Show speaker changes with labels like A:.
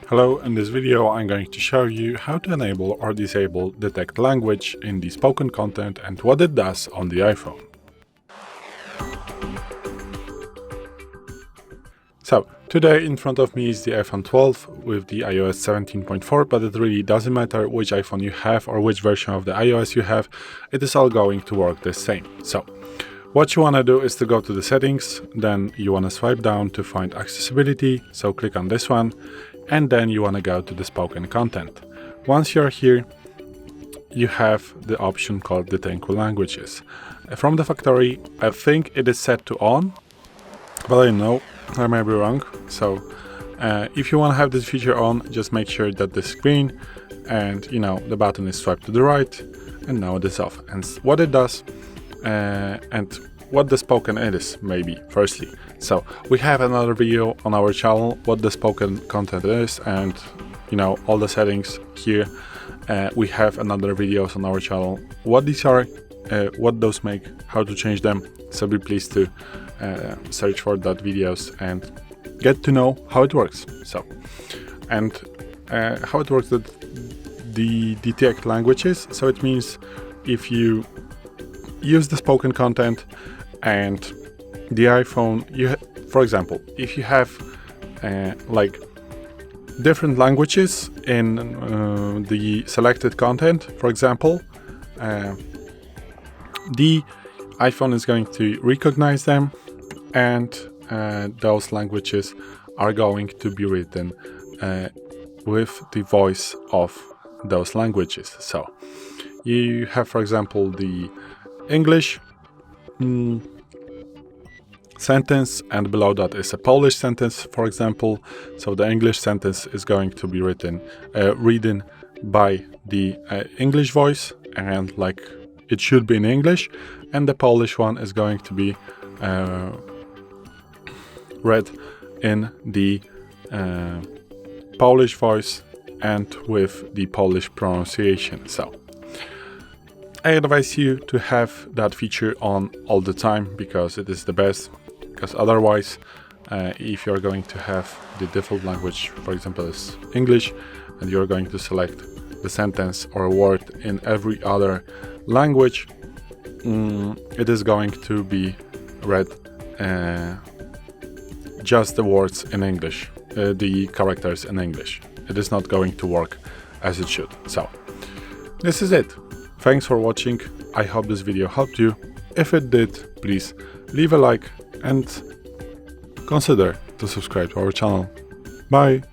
A: Hello, in this video I'm going to show you how to enable or disable detect language in the spoken content and what it does on the iPhone. So, today in front of me is the iPhone 12 with the iOS 17.4, but it really doesn't matter which iPhone you have or which version of the iOS you have, it is all going to work the same. So, what you want to do is to go to the settings, then you want to swipe down to find accessibility, so click on this one, and then you want to go to the spoken content. Once you're here, you have the option called detect languages. From the factory, I think it is set to on, but I don't know, I may be wrong. So if you want to have this feature on, just make sure that the screen and the button is swiped to the right, and now it is off. And what it does and what the spoken is, maybe firstly. So we have another video on our channel what the spoken content is, and all the settings here. We have another videos on our channel what these are, what those make, how to change them. So be pleased to search for that videos and get to know how it works. So and how it works with the detect languages. So it means if you use the spoken content and the iPhone, for example, if you have like different languages in the selected content, for example, the iPhone is going to recognize them, and those languages are going to be written with the voice of those languages. So you have, for example, the English sentence, and below that is a Polish sentence, for example. So the English sentence is going to be written by the English voice, and like it should be in English, and the Polish one is going to be read in the Polish voice and with the Polish pronunciation. So I advise you to have that feature on all the time, because it is the best. Because otherwise, if you're going to have the default language, for example, is English, and you're going to select the sentence or a word in every other language, it is going to be read just the words in English, the characters in English. It is not going to work as it should. So this is it. Thanks for watching. I hope this video helped you. If it did, please leave a like and consider to subscribe to our channel. Bye!